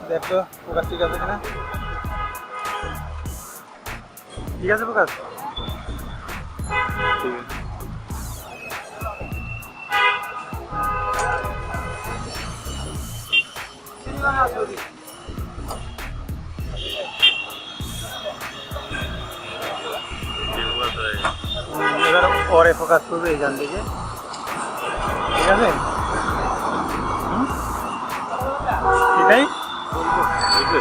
দেখো ফোকাস ঠিক আছে কিনা। ঠিক আছে ফোকাস, ঠিক আছে। এবার পরে ফোকাস করবে এইখান থেকে, ঠিক আছে? এটাই নিতে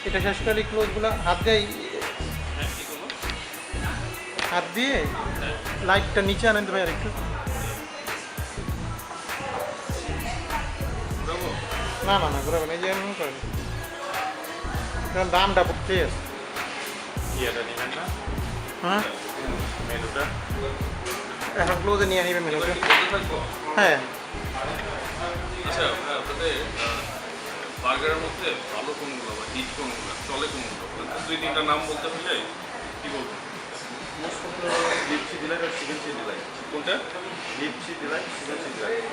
এটা শেষ করে ক্লোজগুলো হাত দিয়ে লাইটটা নিচে আনেন তো ভাই আর একটু। না না না ঘুরাবেন, এই যে এমন করেন, কারণ দামটা বুঝতে আছে। হ্যাঁ এখন ক্লোজে নিয়ে নিবে মেনুটা। হ্যাঁ আচ্ছা আপনাদের বার্গারের মধ্যে ভালো কোনগুলো বা হিট কোনগুলো চলে কোনগুলো, দুই তিনটা নাম বলতে হলে কি বলবো? লিপসি ডিলাইট আর চিকেন চিলি ডিলাইট। কোনটা? লিপসি delight, chicken chilli delight.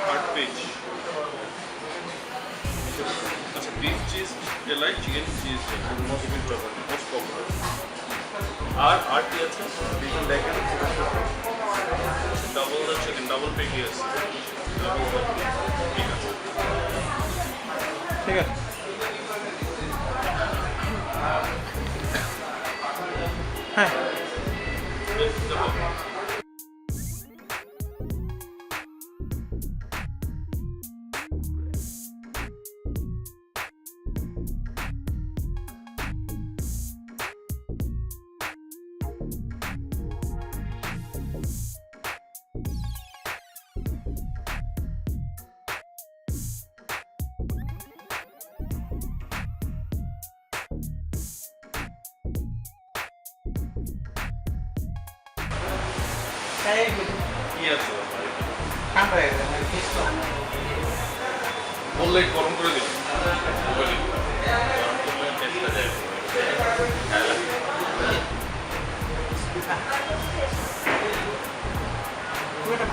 Third page. আচ্ছা beef cheese delight, chicken cheese most popular. আর কি আছে? Beef bacon, double chicken, double পেগি আছে। ঠিক আছে ঠিক আছে। হ্যাঁ বললে গরম করে দিন।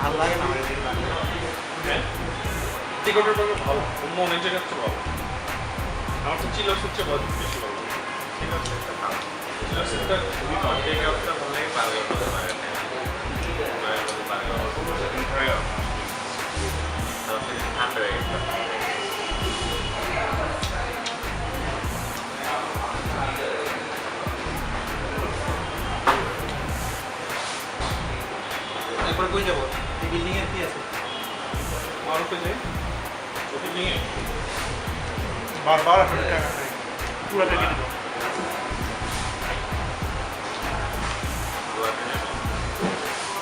ভালো লাগে না টিকটের ব্যাপারে ভালো, মনে জায়গা তো ভালো। আমার তো চিলার সবচেয়ে বেশি ভালো। ঠিক আছে রাস্তাটা খুবই ভালো। টেক আউটটা ভালো লাগে, বার্গার ভালো লাগে। বার্গার ঠান্ডা হয়ে গেছে। এরপর কই যাবো? এই বিল্ডিং এর কি আছে? মারুফে যাই ওকে নিয়ে বারবার আসলে টাকা নাই, পুরো টাকা দিব।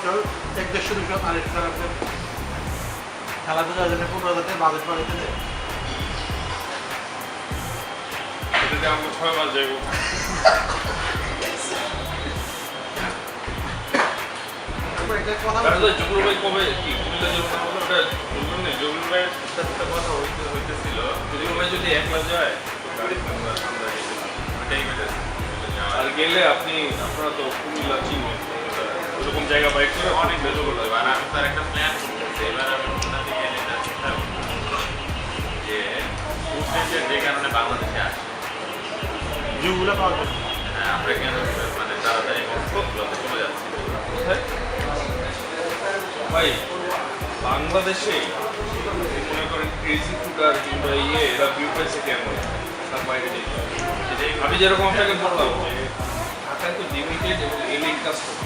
চল 1-150-200 আরেক টাকা খেলাধুলার জন্য 15,000 বাজেট বাড়াইতে দেয়। এটাতে আমরা 6 মাস যাইব। তারপর একটা কথা তাহলে জগুর ভাই কবে কি কুমিল্লা যাবো না বলে ওটা জগুর নেই, জগুর ভাই একটা কথা হইতেছিল, জগুর ভাই যদি একলা যায় ওইটাই হইতেছে। আর গেলে আপনারা তো কুমিল্লা চিনবেন, ওরকম জায়গা বাইক করে অনেক বেজো করতে আর আমি তার একটা প্ল্যান করতেছি, এবার আমি ওনাকে গেলে এটা চিন্তা করবো যে ফুটপ্যাথের যে কারণে বাংলাদেশে আসে, ভিউগুলো পাওয়া যায়। আমরা কেন মানে তাড়াতাড়ি গুলোতে চলে যাচ্ছি। ভাই বাংলাদেশে মনে করেন ক্রেজি ফুডার কিংবা এরা ভিউ পাইছে কেমন তার বাইরে নেই। আমি যেরকম আপনাকে বললাম যে ঢাকায় তো লিমিটেড এবং এলিট কাস্টমার,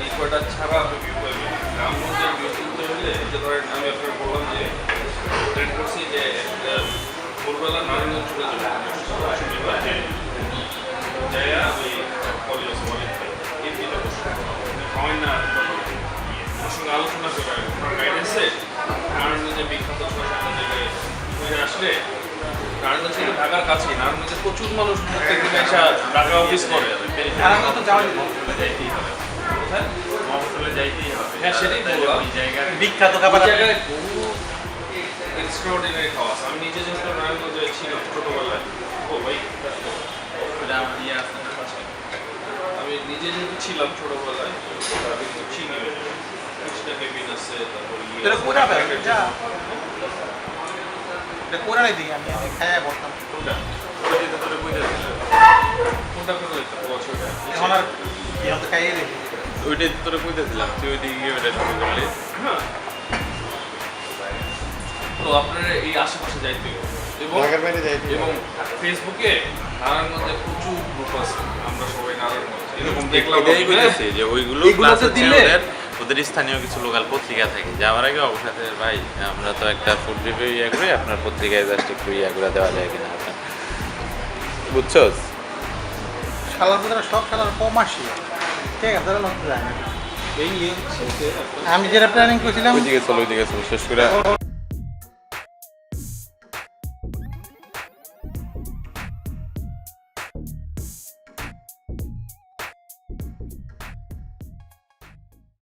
এই কয়টা ছাড়া আপনি ভিউ পাইবেন। গ্রামগঞ্জের ভিউ তুলতে হলে যে ধরেন আমি আপনাকে বললাম যে ট্রেন করছি যে ভোরবেলা নারায়ণগঞ্জ চলে যাবে, যাইয়া ওই কলেজ এই দিনে হয় না ওর সঙ্গে আলোচনা করে ওনার গাইডেন্সে নারায়ণগঞ্জে বিখ্যাত ছোট জায়গায় ঘুরে আসলে নারায়ণগঞ্জ থেকে ঢাকার কাছেই, নারায়ণগঞ্জে প্রচুর মানুষ প্রত্যেকদিন এসে ঢাকা অফিস করে। নারায়ণগঞ্জ তো যাওয়া যাবে। যাইতেই হবে, হ্যাঁ মফস্বলে যাইতেই হবে। হ্যাঁ, সেটাই বললাম। ওই জায়গার বিখ্যাত ওই খাবার জায়গায় বহু এক্সট্রাঅর্ডিনারি খাওয়া আছে। আমি নিজে যেহেতু নারায়ণগঞ্জে ছিলাম ছোটোবেলায়, ও ভাই ওটা আমার ইয়ে আছে না পাশে। আমি নিজে যেহেতু ছিলাম ছোটোবেলায়, আমি কিন্তু চিনি কিছুটা কেবিন আছে, তারপর ইয়ে এটা আছে, কোরা ঢাকা এটা একটা এটা কোরা নাই দিই আমি খাইয়া বলতাম। কোনটা? ওই যে তোরে কইতেছিল। কোনটা করে দিতে পারছো ওটা? এখন আর এখন তো খাইয়ে দেখি। ওইটাই তো তোরে কইতেছিলাম, তুই ওই দিকে গিয়ে ওইটা শুরু করলি। হ্যাঁ। তো আপনারা এই আশেপাশে যাইতে হবে। এবং ঢাকার বাইরে যাইতে হবে। এবং ফেসবুকে নারায়ণগঞ্জে প্রচুর গ্রুপ আছে, আমরা সবাই নারায়ণগঞ্জ এরকম দেখলাম। এটাই কইতেছি যে ওইগুলো এইগুলোতে প্লাস হচ্ছে দিলে- ওদের স্থানীয় কিছু লোকাল পত্রিকা থাকে, যাওয়ার আগে অবশ্যই ভাই আমরা তো একটা ফুড রিভিউ ইয়ে করি, আপনার পত্রিকায় জাস্ট একটু ইয়ে করে দেওয়া যায় কিনা, বুঝছস? শালার পুত্রা সব শালার কম আসি, ঠিক আছে, তারা নষ্ট যায় না। এই ইয়ে হচ্ছে যে আমি যেটা প্ল্যানিং করছিলাম ওইদিকে চলো শেষ করে